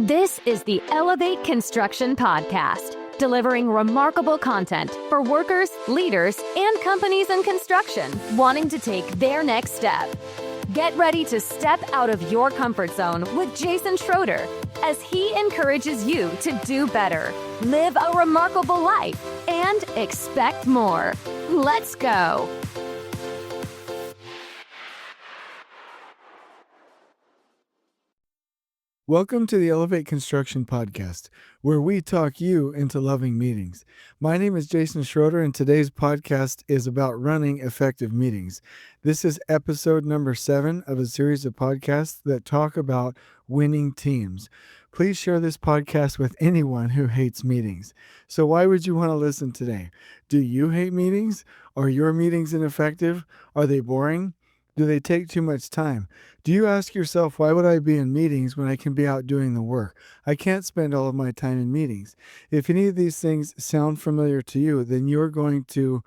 This is the Elevate Construction Podcast, delivering remarkable content for workers, leaders, and companies in construction wanting to take their next step. Get ready to step out of your comfort zone with Jason Schroeder as he encourages you to do better, live a remarkable life, and expect more. Let's go. Welcome to the Elevate Construction Podcast, where we talk you into loving meetings. My name is Jason Schroeder, and today's podcast is about running effective meetings. This is episode number 7 of a series of podcasts that talk about winning teams. Please share this podcast with anyone who hates meetings. So why would you want to listen today? Do you hate meetings? Are your meetings ineffective? Are they boring? Do they take too much time? Do you ask yourself, why would I be in meetings when I can be out doing the work? I can't spend all of my time in meetings. If any of these things sound familiar to you, then you're going to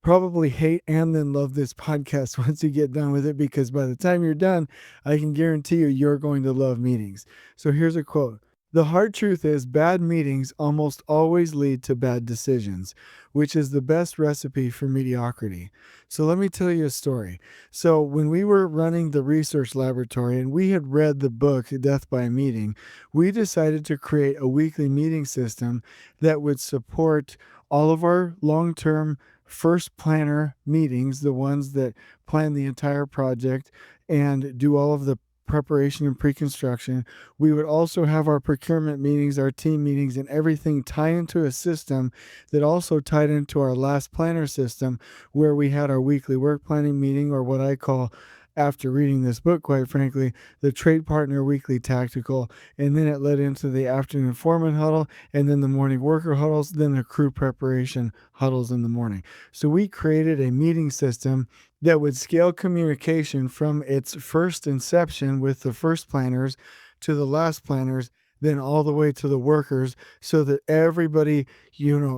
probably hate and then love this podcast once you get done with it, because by the time you're done, I can guarantee you're going to love meetings. So here's a quote. The hard truth is bad meetings almost always lead to bad decisions, which is the best recipe for mediocrity. So let me tell you a story. So when we were running the research laboratory and we had read the book, Death by Meeting, we decided to create a weekly meeting system that would support all of our long-term first planner meetings, the ones that plan the entire project and do all of the preparation and pre-construction. We would also have our procurement meetings, our team meetings, and everything tie into a system that also tied into our last planner system, where we had our weekly work planning meeting, or what I call, after reading this book, quite frankly, the trade partner weekly tactical. And then it led into the afternoon foreman huddle, and then the morning worker huddles, then the crew preparation huddles in the morning. So we created a meeting system that would scale communication from its first inception with the first planners to the last planners, then all the way to the workers, so that everybody,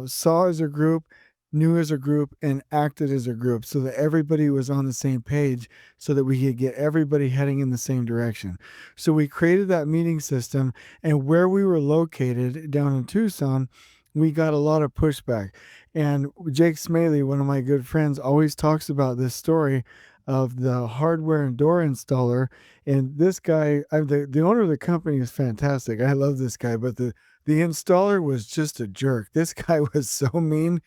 saw as a group, knew as a group, and acted as a group, so that everybody was on the same page, so that we could get everybody heading in the same direction. So we created that meeting system, and where we were located down in Tucson, we got a lot of pushback. And Jake Smaley, one of my good friends, always talks about this story of the hardware and door installer. And this guy, the owner of the company is fantastic. I love this guy, but the installer was just a jerk. This guy was so mean.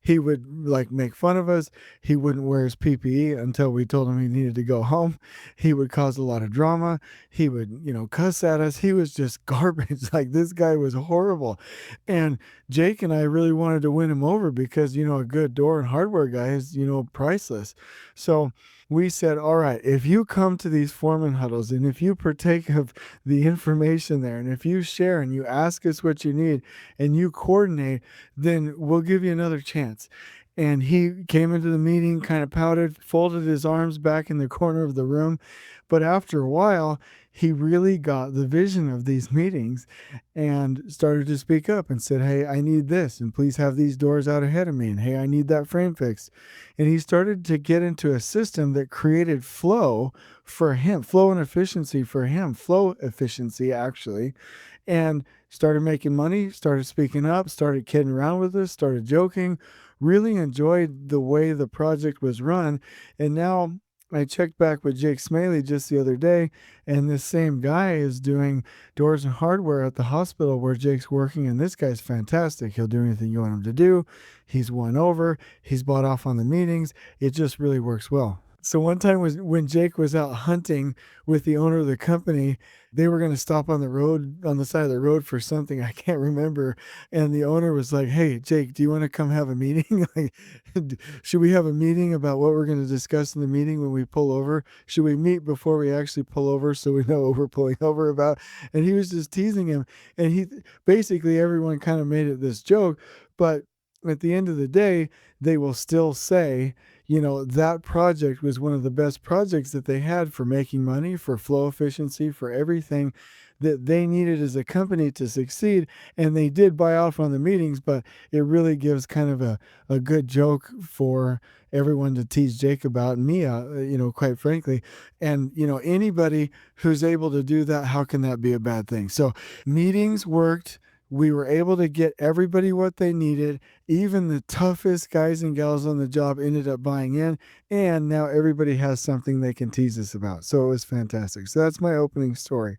He would make fun of us. He wouldn't wear his PPE until we told him he needed to go home. He would cause a lot of drama. He would, cuss at us. He was just garbage. This guy was horrible. And Jake and I really wanted to win him over because, a good door and hardware guy is, priceless. So we said, all right, if you come to these foreman huddles and if you partake of the information there, and if you share and you ask us what you need and you coordinate, then we'll give you another chance. And he came into the meeting, kind of pouted, folded his arms back in the corner of the room. But after a while, he really got the vision of these meetings and started to speak up and said, hey, I need this, and please have these doors out ahead of me. And hey, I need that frame fixed. And he started to get into a system that created flow for him, flow and efficiency for him, flow efficiency actually, and started making money, started speaking up, started kidding around with us, started joking, really enjoyed the way the project was run. And now I checked back with Jake Smaley just the other day, and this same guy is doing doors and hardware at the hospital where Jake's working, and this guy's fantastic. He'll do anything you want him to do. He's won over. He's bought off on the meetings. It just really works well. So one time when Jake was out hunting with the owner of the company, they were going to stop on the side of the road for something I can't remember. And the owner was like, hey, Jake, do you want to come have a meeting? Should we have a meeting about what we're going to discuss in the meeting when we pull over? Should we meet before we actually pull over so we know what we're pulling over about? And he was just teasing him. And basically everyone kind of made it this joke, but at the end of the day, they will still say, that project was one of the best projects that they had for making money, for flow efficiency, for everything. that they needed as a company to succeed. And they did buy off on the meetings, but it really gives kind of a good joke for everyone to tease Jake about, and me, quite frankly. And, anybody who's able to do that, how can that be a bad thing? So meetings worked. We were able to get everybody what they needed. Even the toughest guys and gals on the job ended up buying in. And now everybody has something they can tease us about. So it was fantastic. So that's my opening story.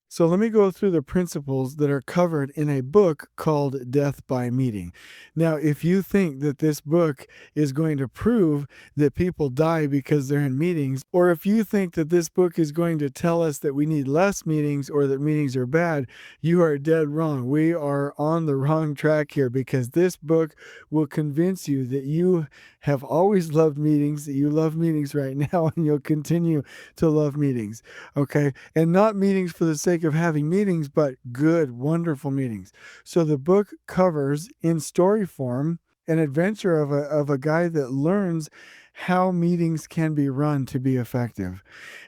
So let me go through the principles that are covered in a book called Death by Meeting. Now, if you think that this book is going to prove that people die because they're in meetings, or if you think that this book is going to tell us that we need less meetings or that meetings are bad, you are dead wrong. We are on the wrong track here, because this book will convince you that you have always loved meetings, that you love meetings right now, and you'll continue to love meetings. Okay? And not meetings for the sake of having meetings, but good, wonderful meetings. So the book covers, in story form, an adventure of a guy that learns how meetings can be run to be effective.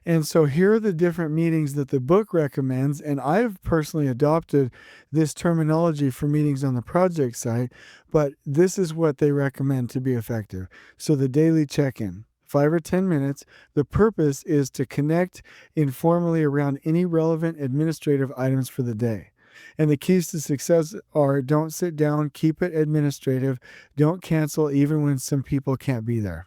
And so here are the different meetings that the book recommends. And I've personally adopted this terminology for meetings on the project site, but this is what they recommend to be effective. So the daily check-in, 5 or 10 minutes. The purpose is to connect informally around any relevant administrative items for the day. And the keys to success are: don't sit down, keep it administrative, don't cancel even when some people can't be there.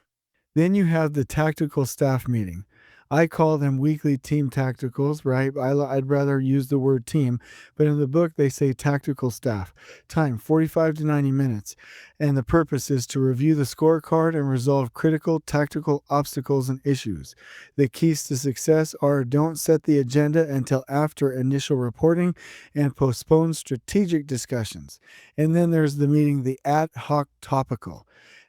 Then you have the tactical staff meeting. I call them weekly team tacticals, right? I'd rather use the word team, but in the book they say tactical staff. Time, 45 to 90 minutes. And the purpose is to review the scorecard and resolve critical tactical obstacles and issues. The keys to success are: don't set the agenda until after initial reporting and postpone strategic discussions. And then there's the meeting, the ad-hoc topical.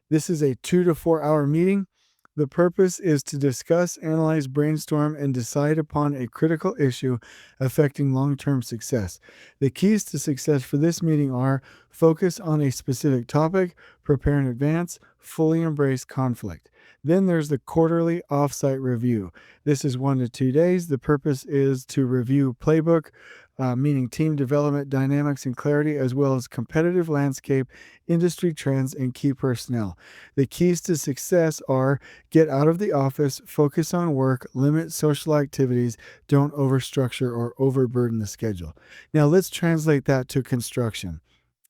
This is a 2 to 4 hour meeting. The purpose is to discuss, analyze, brainstorm, and decide upon a critical issue affecting long-term success. The keys to success for this meeting are: focus on a specific topic, prepare in advance, fully embrace conflict. Then there's the quarterly offsite review. This is 1 to 2 days. The purpose is to review playbook, meaning team development, dynamics, and clarity, as well as competitive landscape, industry trends, and key personnel. The keys to success are: get out of the office, focus on work, limit social activities, don't overstructure or overburden the schedule. Now let's translate that to construction.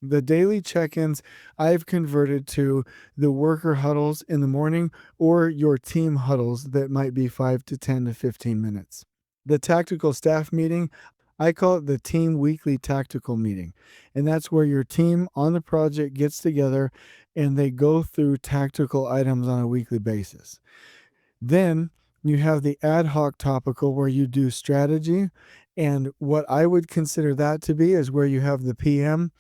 The daily check-ins I've converted to the worker huddles in the morning, or your team huddles that might be 5 to 10 to 15 minutes. The tactical staff meeting, I call it the team weekly tactical meeting. And that's where your team on the project gets together and they go through tactical items on a weekly basis. Then you have the ad hoc topical, where you do strategy. And what I would consider that to be is where you have the PM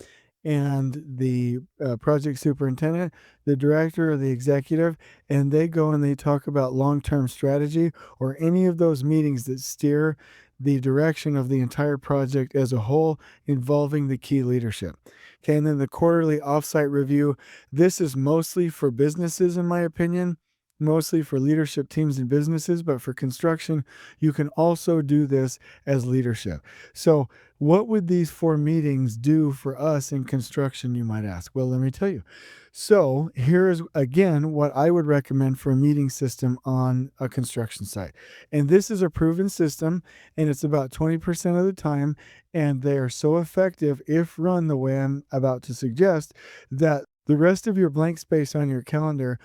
and the project superintendent, the director, or the executive, and they go and they talk about long-term strategy, or any of those meetings that steer the direction of the entire project as a whole, involving the key leadership. Okay, and then the quarterly offsite review. This is mostly for businesses, in my opinion, mostly for leadership teams and businesses, but for construction, you can also do this as leadership. So what would these 4 meetings do for us in construction, you might ask? Well, let me tell you. So here is, again, what I would recommend for a meeting system on a construction site. And this is a proven system, and it's about 20% of the time, and they are so effective, if run the way I'm about to suggest, that the rest of your blank space on your calendar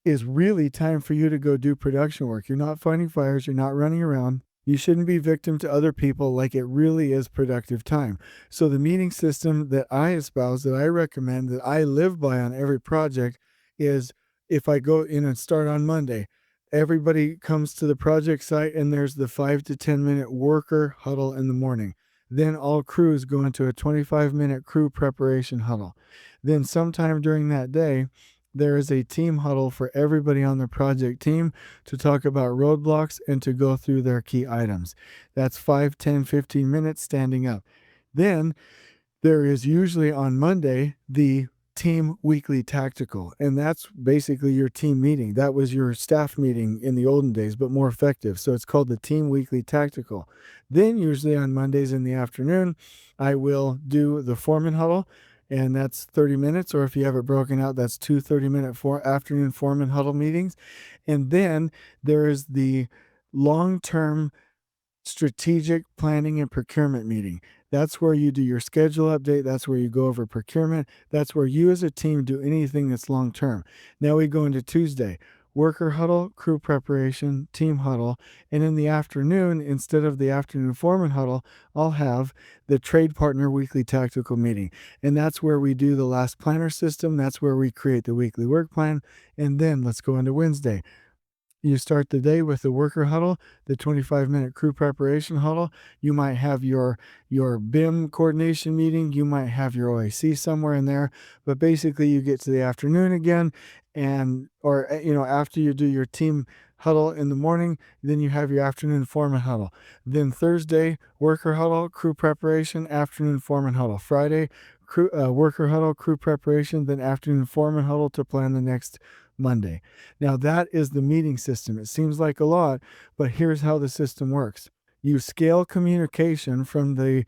is really time for you to go do production work. You're not fighting fires. You're not running around. You shouldn't be victim to other people. Like, it really is productive time. So the meeting system that I espouse, that I recommend, that I live by on every project is, if I go in and start on Monday, everybody comes to the project site and there's the 5 to 10 minute worker huddle in the morning. Then all crews go into a 25-minute crew preparation huddle. Then sometime during that day, there is a team huddle for everybody on the project team to talk about roadblocks and to go through their key items. That's 5, 10, 15 minutes standing up. Then there is usually on Monday the team weekly tactical, and that's basically your team meeting. That was your staff meeting in the olden days, but more effective. So it's called the team weekly tactical. Then usually on Mondays in the afternoon, I will do the foreman huddle, and that's 30 minutes, or if you have it broken out, that's two 30-minute afternoon foreman huddle meetings. And then there is the long-term strategic planning and procurement meeting. That's where you do your schedule update. That's where you go over procurement. That's where you as a team do anything that's long term. Now we go into Tuesday. Worker huddle, crew preparation, team huddle. And in the afternoon, instead of the afternoon foreman huddle, I'll have the trade partner weekly tactical meeting. And that's where we do the last planner system. That's where we create the weekly work plan. And then let's go into Wednesday. You start the day with the worker huddle, the 25-minute crew preparation huddle. You might have your BIM coordination meeting. You might have your OAC somewhere in there. But basically, you get to the afternoon again, or after you do your team huddle in the morning, then you have your afternoon foreman huddle. Then Thursday, worker huddle, crew preparation, afternoon foreman huddle. Friday, worker huddle, crew preparation, then afternoon foreman huddle to plan the next Monday. Now that is the meeting system. It seems like a lot, but here's how the system works. You scale communication from the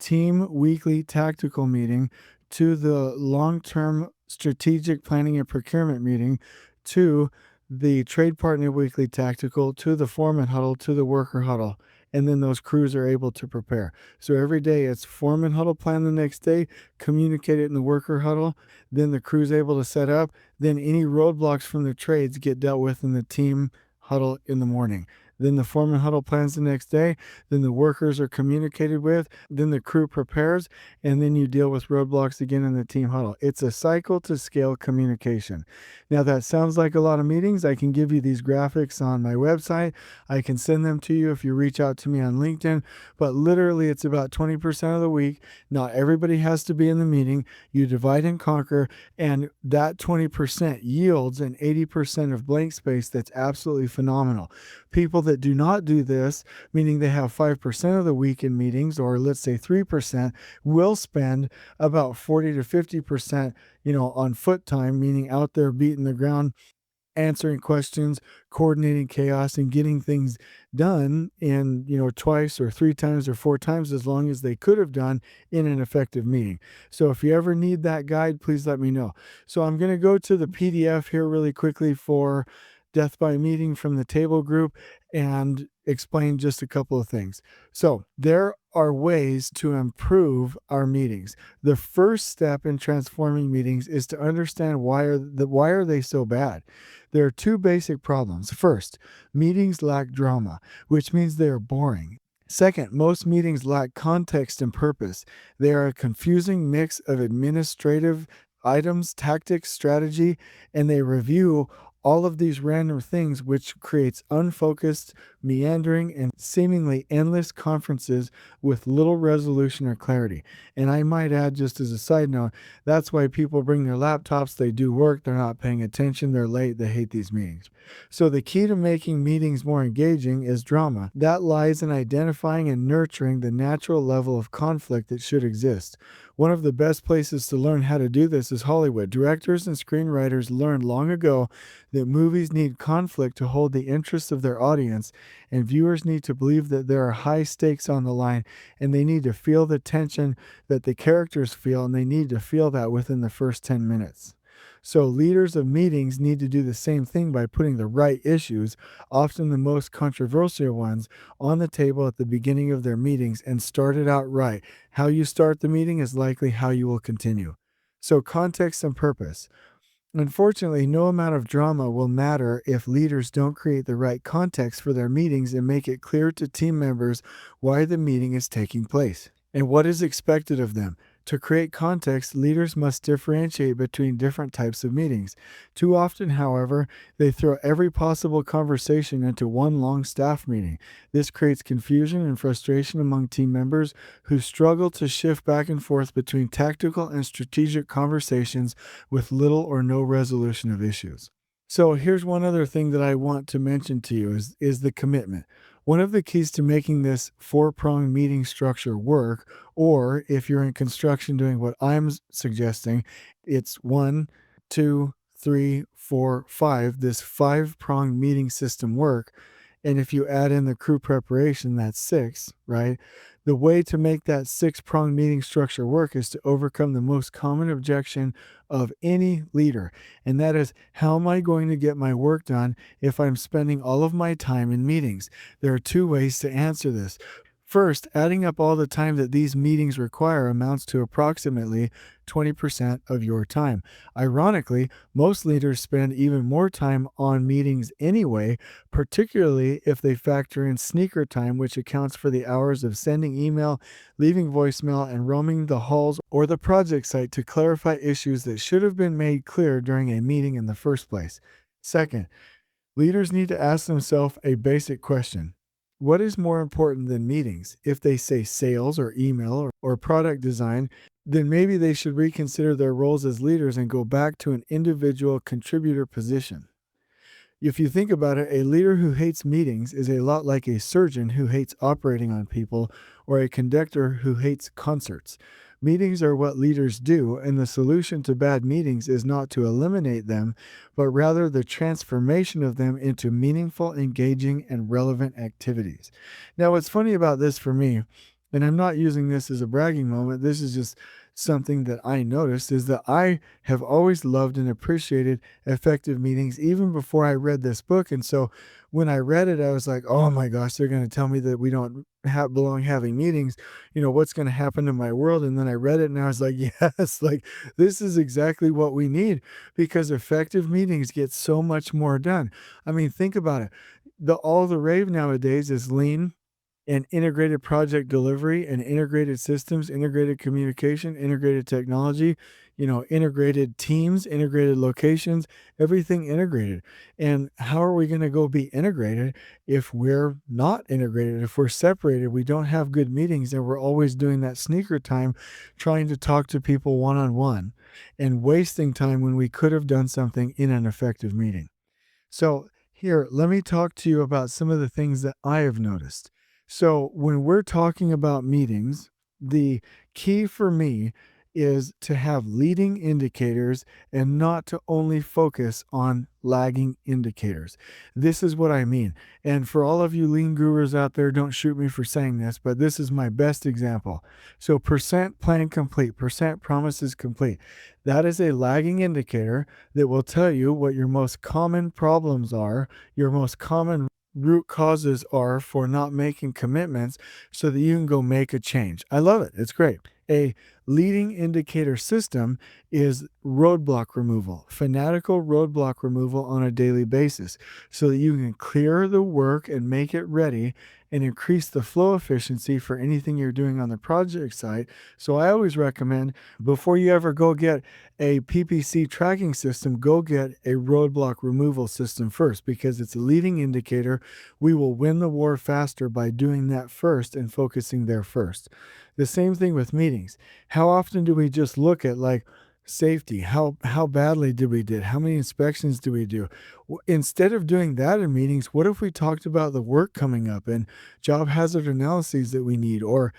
team weekly tactical meeting to the long-term strategic planning and procurement meeting to the trade partner weekly tactical to the foreman huddle to the worker huddle. And then those crews are able to prepare. So every day it's foreman huddle plan the next day, communicate it in the worker huddle, then the crew's able to set up, then any roadblocks from the trades get dealt with in the team huddle in the morning. Then the foreman huddle plans the next day, then the workers are communicated with, then the crew prepares, and then you deal with roadblocks again in the team huddle. It's a cycle to scale communication. Now that sounds like a lot of meetings. I can give you these graphics on my website. I can send them to you if you reach out to me on LinkedIn, but literally it's about 20% of the week. Not everybody has to be in the meeting. You divide and conquer, and that 20% yields an 80% of blank space that's absolutely phenomenal. People that do not do this, meaning they have 5% of the week in meetings, or let's say 3%, will spend about 40 to 50%, on foot time, meaning out there beating the ground, answering questions, coordinating chaos, and getting things done in, twice or three times or four times as long as they could have done in an effective meeting. So if you ever need that guide, please let me know. So I'm going to go to the PDF here really quickly for Death by Meeting from the table group and explain just a couple of things. So there are ways to improve our meetings. The first step in transforming meetings is to understand why are they so bad. There are two basic problems. First, meetings lack drama, which means they are boring. Second, most meetings lack context and purpose. They are a confusing mix of administrative items, tactics, strategy, and they review all of these random things, which creates unfocused, meandering, and seemingly endless conferences with little resolution or clarity. And I might add, just as a side note, that's why people bring their laptops, they do work, they're not paying attention, they're late, they hate these meetings. So the key to making meetings more engaging is drama. That lies in identifying and nurturing the natural level of conflict that should exist. One of the best places to learn how to do this is Hollywood. Directors and screenwriters learned long ago that movies need conflict to hold the interest of their audience, and viewers need to believe that there are high stakes on the line, and they need to feel the tension that the characters feel, and they need to feel that within the first 10 minutes. So leaders of meetings need to do the same thing by putting the right issues, often the most controversial ones, on the table at the beginning of their meetings and start it out right. How you start the meeting is likely how you will continue. So context and purpose. Unfortunately, no amount of drama will matter if leaders don't create the right context for their meetings and make it clear to team members why the meeting is taking place and what is expected of them. To create context, leaders must differentiate between different types of meetings. Too often, however, they throw every possible conversation into one long staff meeting. This creates confusion and frustration among team members who struggle to shift back and forth between tactical and strategic conversations with little or no resolution of issues. So here's one other thing that I want to mention to you is the commitment. One of the keys to making this four-pronged meeting structure work, or if you're in construction doing what I'm suggesting, it's 1, 2, 3, 4, 5, this five-pronged meeting system work. And if you add in the crew preparation, that's 6, right? The way to make that six-pronged meeting structure work is to overcome the most common objection of any leader. And that is, how am I going to get my work done if I'm spending all of my time in meetings? There are two ways to answer this. First, adding up all the time that these meetings require amounts to approximately 20% of your time. Ironically, most leaders spend even more time on meetings anyway, particularly if they factor in sneaker time, which accounts for the hours of sending email, leaving voicemail, and roaming the halls or the project site to clarify issues that should have been made clear during a meeting in the first place. Second, leaders need to ask themselves a basic question. What is more important than meetings? If they say sales or email or product design, then maybe they should reconsider their roles as leaders and go back to an individual contributor position. If you think about it, a leader who hates meetings is a lot like a surgeon who hates operating on people or a conductor who hates concerts. Meetings are what leaders do, and the solution to bad meetings is not to eliminate them, but rather the transformation of them into meaningful, engaging, and relevant activities. Now, what's funny about this for me, and I'm not using this as a bragging moment, this is just something that I noticed, is that I have always loved and appreciated effective meetings even before I read this book. And so when I read it, I was like, oh my gosh, they're going to tell me that we don't belong having meetings. What's going to happen to my world? And then I read it and I was like, yes, like this is exactly what we need, because effective meetings get so much more done. I mean, think about it. All the rave nowadays is lean and integrated project delivery and integrated systems, integrated communication, integrated technology, integrated teams, integrated locations, everything integrated. And how are we going to go be integrated if we're not integrated? If we're separated, we don't have good meetings, and we're always doing that sneaker time trying to talk to people one-on-one and wasting time when we could have done something in an effective meeting. So here, let me talk to you about some of the things that I have noticed. So when we're talking about meetings, the key for me is to have leading indicators and not to only focus on lagging indicators. This is what I mean. And for all of you lean gurus out there, don't shoot me for saying this, but this is my best example. So percent plan complete, percent promises complete. That is a lagging indicator that will tell you what your most common problems are, your most common root causes are for not making commitments, so that you can go make a change. I love it. It's great. A leading indicator system is roadblock removal, fanatical roadblock removal on a daily basis, so that you can clear the work and make it ready and increase the flow efficiency for anything you're doing on the project site. So I always recommend, before you ever go get a PPC tracking system, go get a roadblock removal system first, because it's a leading indicator. We will win the war faster by doing that first and focusing there first. The same thing with meetings. How often do we just look at like safety? How badly did we did? How many inspections do we do? Instead of doing that in meetings, what if we talked about the work coming up and job hazard analyses that we need, or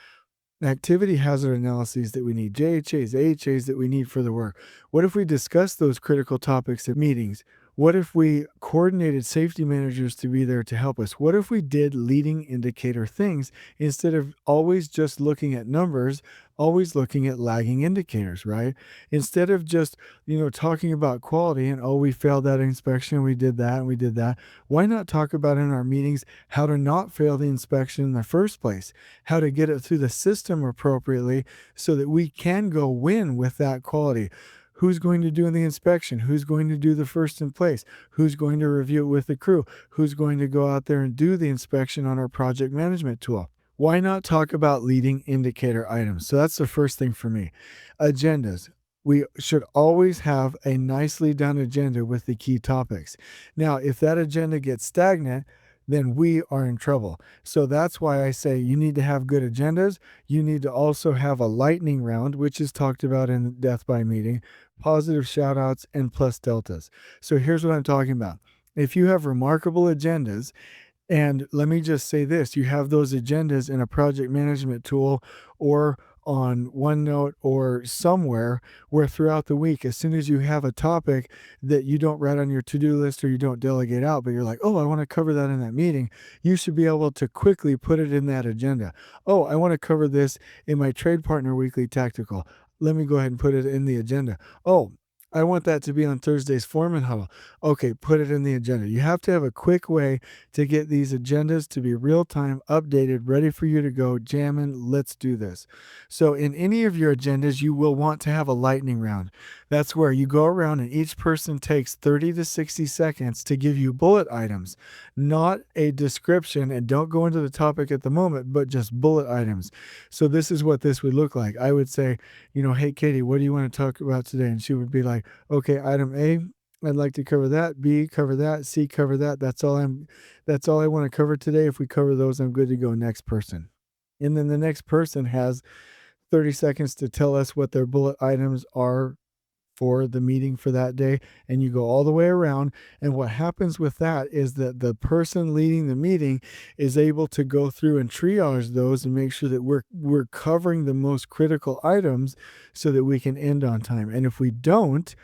activity hazard analyses that we need, JHAs, AHAs that we need for the work? What if we discussed those critical topics at meetings? What if we coordinated safety managers to be there to help us? What if we did leading indicator things instead of always just looking at numbers, always looking at lagging indicators, right? Instead of just, talking about quality and, oh, we failed that inspection, we did that, and we did that. Why not talk about in our meetings how to not fail the inspection in the first place, how to get it through the system appropriately so that we can go win with that quality? Who's going to do the inspection? Who's going to do the first in place? Who's going to review it with the crew? Who's going to go out there and do the inspection on our project management tool? Why not talk about leading indicator items? So that's the first thing for me. Agendas. We should always have a nicely done agenda with the key topics. Now, if that agenda gets stagnant, then we are in trouble. So that's why I say you need to have good agendas. You need to also have a lightning round, which is talked about in Death by Meeting, positive shout outs, and plus deltas. So here's what I'm talking about. If you have remarkable agendas, And let me just say this, you have those agendas in a project management tool or on OneNote or somewhere where throughout the week, as soon as you have a topic that you don't write on your to-do list or you don't delegate out, but you're like, oh, I want to cover that in that meeting, you should be able to quickly put it in that agenda. Oh, I want to cover this in my trade partner weekly tactical. Let me go ahead and put it in the agenda. Oh, I want that to be on Thursday's foreman huddle. Okay, put it in the agenda. You have to have a quick way to get these agendas to be real time, updated, ready for you to go jamming. Let's do this. So, in any of your agendas, you will want to have a lightning round. That's where you go around and each person takes 30 to 60 seconds to give you bullet items, not a description. And don't go into the topic at the moment, but just bullet items. So, this is what this would look like. I would say, hey, Katie, what do you want to talk about today? And she would be like, okay, item A, I'd like to cover that. B, cover that. C, cover that. That's all I want to cover today. If we cover those, I'm good to go. Next person. And then the next person has 30 seconds to tell us what their bullet items are for the meeting for that day. And you go all the way around. And what happens with that is that the person leading the meeting is able to go through and triage those and make sure that we're covering the most critical items so that we can end on time. And if we don't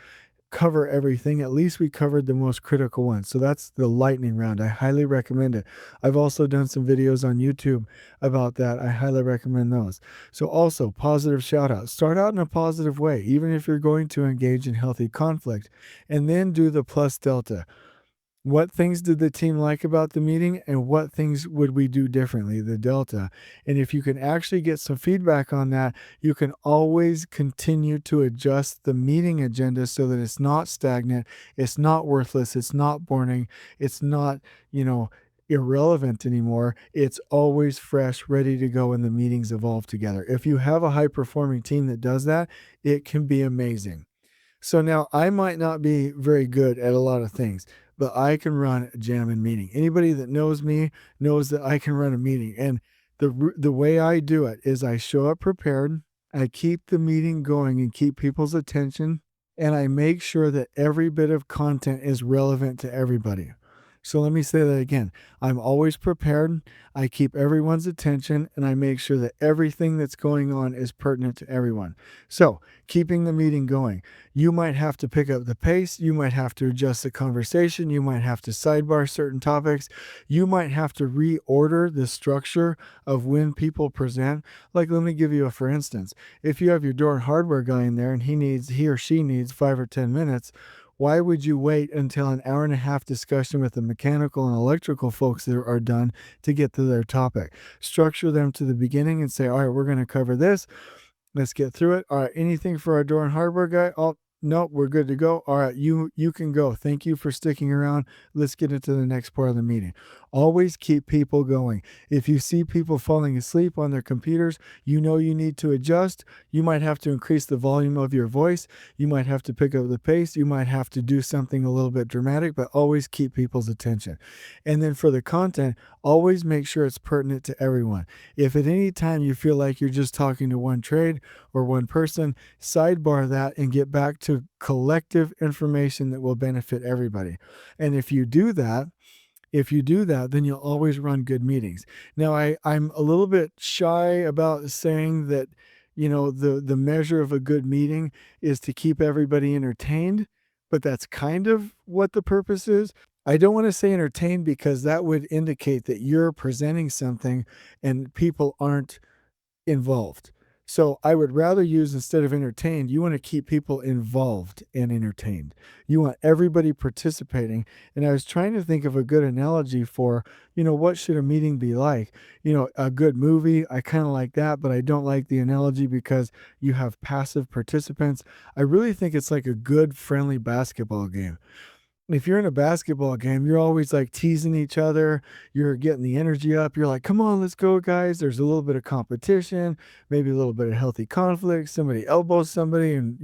cover everything, at least we covered the most critical ones. So that's the lightning round. I highly recommend it. I've also done some videos on YouTube about that. I highly recommend those. So also positive shout out. Start out in a positive way, even if you're going to engage in healthy conflict, and then do the plus delta. What things did the team like about the meeting and what things would we do differently, the delta? And if you can actually get some feedback on that, you can always continue to adjust the meeting agenda so that it's not stagnant, it's not worthless, it's not boring, it's not, irrelevant anymore. It's always fresh, ready to go, and the meetings evolve together. If you have a high performing team that does that, it can be amazing. So now I might not be very good at a lot of things, but I can run a jamming meeting. Anybody that knows me knows that I can run a meeting. And the way I do it is I show up prepared, I keep the meeting going and keep people's attention, and I make sure that every bit of content is relevant to everybody. So let me say that again. I'm always prepared. I keep everyone's attention and I make sure that everything that's going on is pertinent to everyone. So, keeping the meeting going. You might have to pick up the pace. You might have to adjust the conversation. You might have to sidebar certain topics. You might have to reorder the structure of when people present. Like, let me give you a for instance. If you have your door and hardware guy in there and he or she needs 5 or 10 minutes, why would you wait until an hour and a half discussion with the mechanical and electrical folks that are done to get to their topic? Structure them to the beginning and say, all right, we're going to cover this. Let's get through it. All right, anything for our door and hardware guy? Oh, no, we're good to go. All right, you can go. Thank you for sticking around. Let's get into the next part of the meeting. Always keep people going. If you see people falling asleep on their computers, you need to adjust. You might have to increase the volume of your voice. You might have to pick up the pace. You might have to do something a little bit dramatic, but always keep people's attention. And then for the content, always make sure it's pertinent to everyone. If at any time you feel like you're just talking to one trade or one person, sidebar that and get back to collective information that will benefit everybody. And if you do that, then you'll always run good meetings. Now, I'm a little bit shy about saying that, the measure of a good meeting is to keep everybody entertained, but that's kind of what the purpose is. I don't want to say entertained because that would indicate that you're presenting something and people aren't involved. So I would rather use, instead of entertained, you want to keep people involved and entertained. You want everybody participating. And I was trying to think of a good analogy for, what should a meeting be like? A good movie, I kind of like that, but I don't like the analogy because you have passive participants. I really think it's like a good, friendly basketball game. If you're in a basketball game, you're always like teasing each other. You're getting the energy up. You're like, come on, let's go, guys. There's a little bit of competition, maybe a little bit of healthy conflict. Somebody elbows somebody and,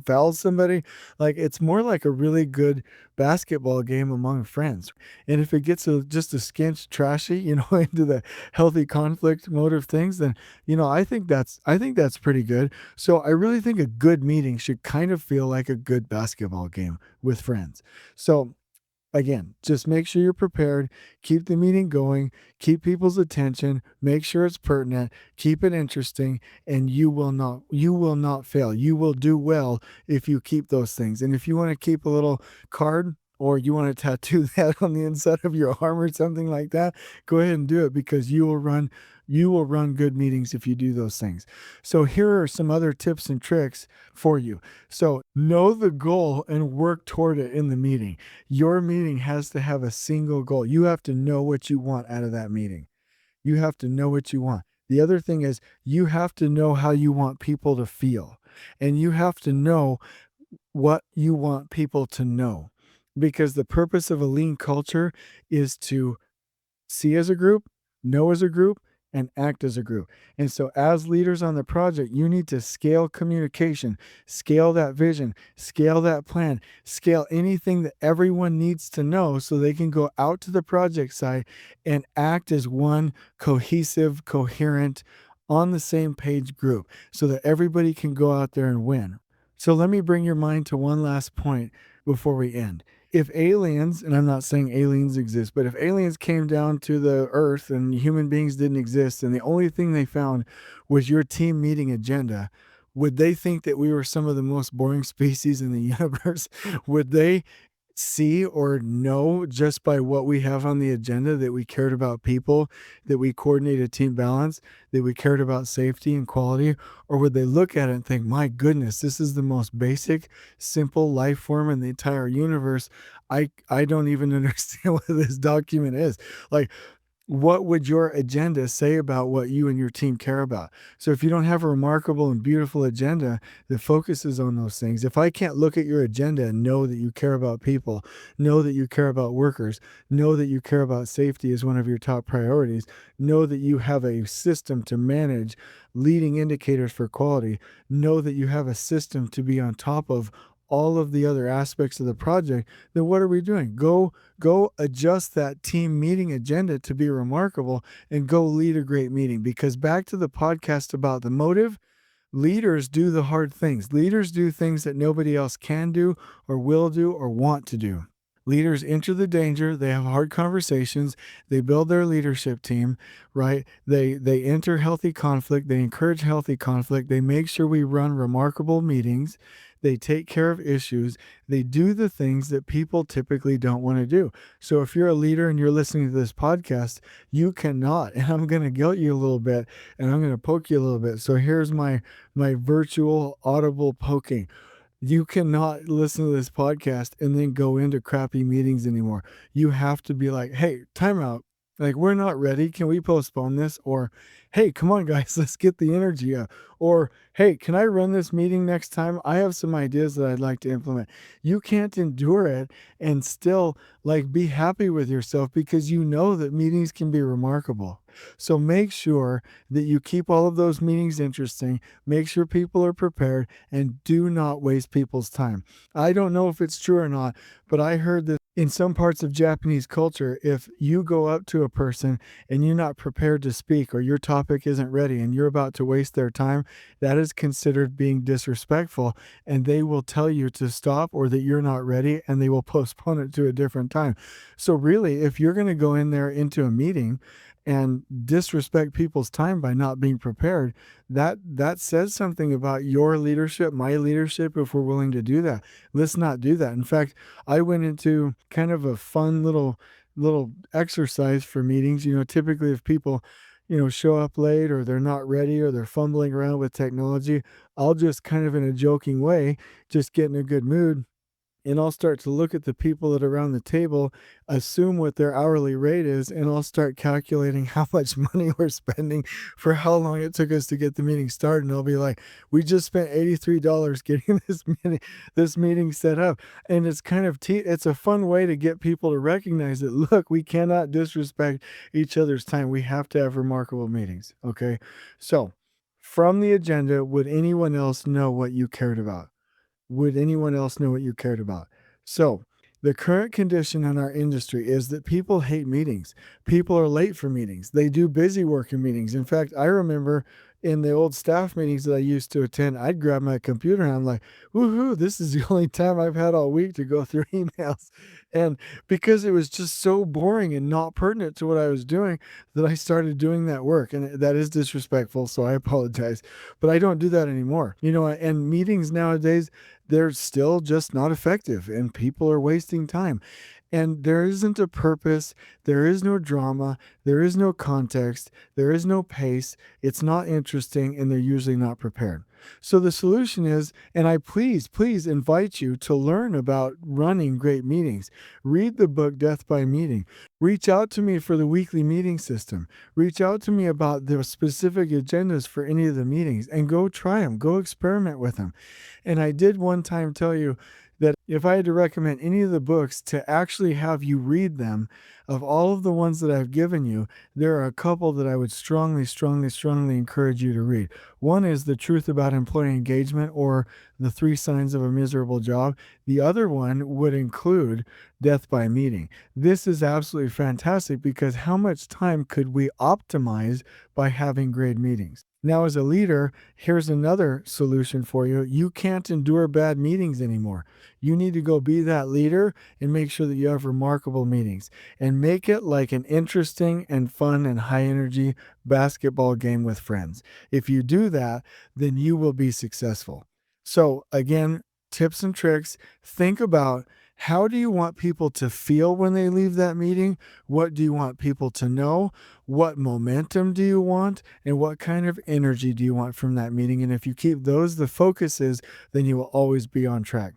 fouls somebody. Like, it's more like a really good basketball game among friends. And if it gets just a sketch trashy, into the healthy conflict mode of things, then, I think that's pretty good. So I really think a good meeting should kind of feel like a good basketball game with friends. So Again, just make sure you're prepared, keep the meeting going, keep people's attention, make sure it's pertinent, keep it interesting, and you will not fail. You will do well if you keep those things. And if you want to keep a little card or you want to tattoo that on the inside of your arm or something like that, go ahead and do it because you will run good meetings if you do those things. So here are some other tips and tricks for you. So know the goal and work toward it in the meeting. Your meeting has to have a single goal. You have to know what you want out of that meeting. You have to know what you want. The other thing is you have to know how you want people to feel. And you have to know what you want people to know. Because the purpose of a lean culture is to see as a group, know as a group, and act as a group. And so, as leaders on the project, you need to scale communication, scale that vision, scale that plan, scale anything that everyone needs to know so they can go out to the project site and act as one cohesive, coherent, on the same page group so that everybody can go out there and win. So, let me bring your mind to one last point before we end. If aliens, and I'm not saying aliens exist, but if aliens came down to the earth and human beings didn't exist and the only thing they found was your team meeting agenda, would they think that we were some of the most boring species in the universe? Would they see or know just by what we have on the agenda that we cared about people, that we coordinated team balance, that we cared about safety and quality? Or would they look at it and think, my goodness, this is the most basic, simple life form in the entire universe. I don't even understand what this document is. Like, what would your agenda say about what you and your team care about? So if you don't have a remarkable and beautiful agenda that focuses on those things, if I can't look at your agenda and know that you care about people, know that you care about workers, know that you care about safety as one of your top priorities, know that you have a system to manage leading indicators for quality, know that you have a system to be on top of all of the other aspects of the project, then what are we doing? Go adjust that team meeting agenda to be remarkable and go lead a great meeting. Because back to the podcast about the motive, leaders do the hard things. Leaders do things that nobody else can do or will do or want to do. Leaders enter the danger, they have hard conversations, they build their leadership team, right? They enter healthy conflict, they encourage healthy conflict, they make sure we run remarkable meetings, they take care of issues, they do the things that people typically don't want to do. So if you're a leader and you're listening to this podcast, you cannot, and I'm going to guilt you a little bit and I'm going to poke you a little bit. So here's my virtual audible poking. You cannot listen to this podcast and then go into crappy meetings anymore. You have to be like, hey, time out. Like, we're not ready. Can we postpone this? Or, hey, come on, guys, let's get the energy up. Or, hey, can I run this meeting next time? I have some ideas that I'd like to implement. You can't endure it and still like be happy with yourself because you know that meetings can be remarkable. So make sure that you keep all of those meetings interesting. Make sure people are prepared and do not waste people's time. I don't know if it's true or not, but I heard that in some parts of Japanese culture, if you go up to a person and you're not prepared to speak or your topic isn't ready and you're about to waste their time, that is considered being disrespectful and they will tell you to stop or that you're not ready and they will postpone it to a different time. So really, if you're going to go in there into a meeting and disrespect people's time by not being prepared, that says something about your leadership, my leadership, if we're willing to do that. Let's not do that. In fact, I went into kind of a fun little exercise for meetings. Typically if people, show up late or they're not ready or they're fumbling around with technology, I'll just kind of in a joking way, just get in a good mood and I'll start to look at the people that are around the table, assume what their hourly rate is, and I'll start calculating how much money we're spending for how long it took us to get the meeting started. And I'll be like, we just spent $83 getting this meeting set up. And it's kind of it's a fun way to get people to recognize that, look, we cannot disrespect each other's time. We have to have remarkable meetings. Okay. So from the agenda, would anyone else know what you cared about? Would anyone else know what you cared about? So, the current condition in our industry is that people hate meetings. People are late for meetings. They do busy work in meetings. In fact, I remember in the old staff meetings that I used to attend, I'd grab my computer and I'm like, woohoo, this is the only time I've had all week to go through emails. And because it was just so boring and not pertinent to what I was doing, that I started doing that work. And that is disrespectful, so I apologize. But I don't do that anymore. And meetings nowadays, they're still just not effective and people are wasting time. And there isn't a purpose, there is no drama, there is no context, there is no pace, it's not interesting, and they're usually not prepared. So the solution is, and I please invite you to learn about running great meetings. Read the book Death by Meeting. Reach out to me for the weekly meeting system. Reach out to me about the specific agendas for any of the meetings and go try them, go experiment with them. And I did one time tell you that if I had to recommend any of the books to actually have you read them, of all of the ones that I've given you, there are a couple that I would strongly encourage you to read. One is The Truth About Employee Engagement, or The 3 Signs of a Miserable Job. The other one would include Death by Meeting. This is absolutely fantastic because how much time could we optimize by having great meetings? Now, as a leader, here's another solution for you. You can't endure bad meetings anymore. You need to go be that leader and make sure that you have remarkable meetings and make it like an interesting and fun and high energy basketball game with friends. If you do that, then you will be successful. So again, tips and tricks. Think about, how do you want people to feel when they leave that meeting? What do you want people to know? What momentum do you want? And what kind of energy do you want from that meeting? And if you keep those the focuses, then you will always be on track.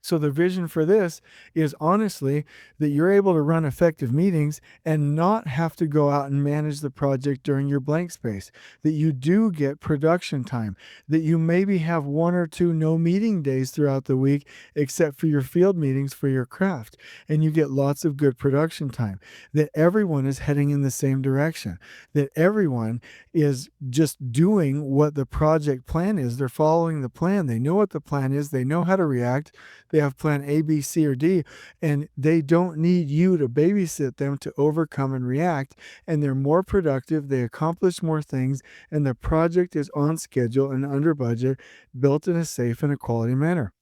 So the vision for this is honestly that you're able to run effective meetings and not have to go out and manage the project during your blank space, that you do get production time, that you maybe have 1 or 2 no meeting days throughout the week, except for your field meetings for your craft, and you get lots of good production time, that everyone is heading in the same direction, that everyone is just doing what the project plan is. They're following the plan. They know what the plan is. They know how to react. They have plan A, B, C, or D, and they don't need you to babysit them to overcome and react, and they're more productive, they accomplish more things, and the project is on schedule and under budget, built in a safe and a quality manner.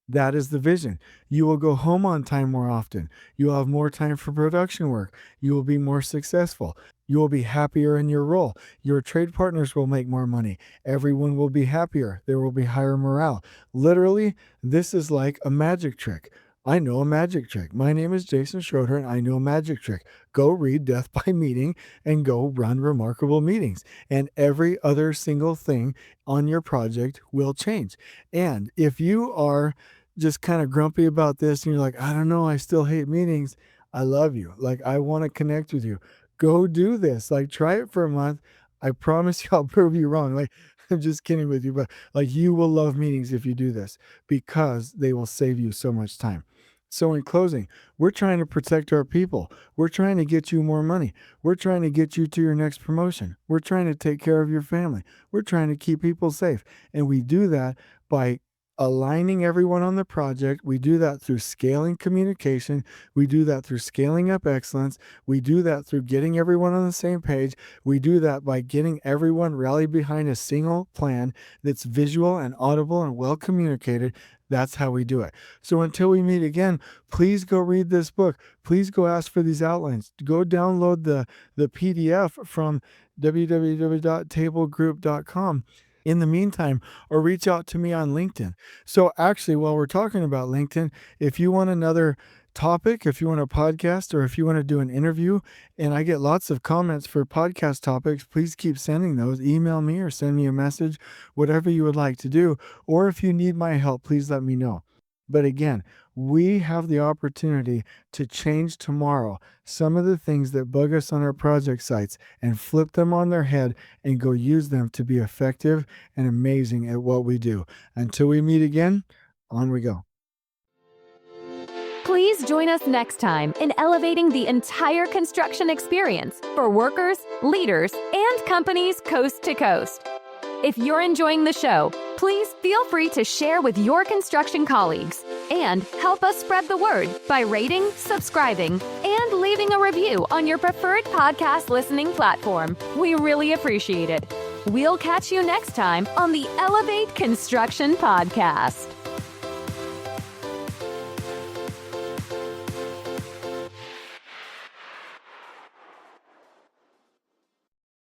That is the vision. You will go home on time more often. You will have more time for production work. You will be more successful. You will be happier in your role. Your trade partners will make more money. Everyone will be happier. There will be higher morale. Literally, this is like a magic trick. I know a magic trick. My name is Jason Schroeder, and I know a magic trick. Go read Death by Meeting and go run remarkable meetings. And every other single thing on your project will change. And if you are just kind of grumpy about this and you're like, I don't know, I still hate meetings, I love you. Like, I want to connect with you. Go do this. Like, try it for a month. I promise you I'll prove you wrong. Like, I'm just kidding with you, but like, you will love meetings if you do this because they will save you so much time. So in closing, we're trying to protect our people. We're trying to get you more money. We're trying to get you to your next promotion. We're trying to take care of your family. We're trying to keep people safe. And we do that by aligning everyone on the project. We do that through scaling communication. We do that through scaling up excellence. We do that through getting everyone on the same page. We do that by getting everyone rallied behind a single plan that's visual and audible and well communicated. That's how we do it. So until we meet again, please go read this book. Please go ask for these outlines. Go download the PDF from www.tablegroup.com. In the meantime, or reach out to me on LinkedIn. So actually, while we're talking about LinkedIn, if you want another topic, if you want a podcast, or if you want to do an interview, and I get lots of comments for podcast topics, please keep sending those. Email me or send me a message, whatever you would like to do. Or if you need my help, please let me know. But again, we have the opportunity to change tomorrow some of the things that bug us on our project sites and flip them on their head and go use them to be effective and amazing at what we do. Until we meet again, on we go. Please join us next time in elevating the entire construction experience for workers, leaders, and companies coast to coast. If you're enjoying the show, please feel free to share with your construction colleagues and help us spread the word by rating, subscribing, and leaving a review on your preferred podcast listening platform. We really appreciate it. We'll catch you next time on the Elevate Construction Podcast.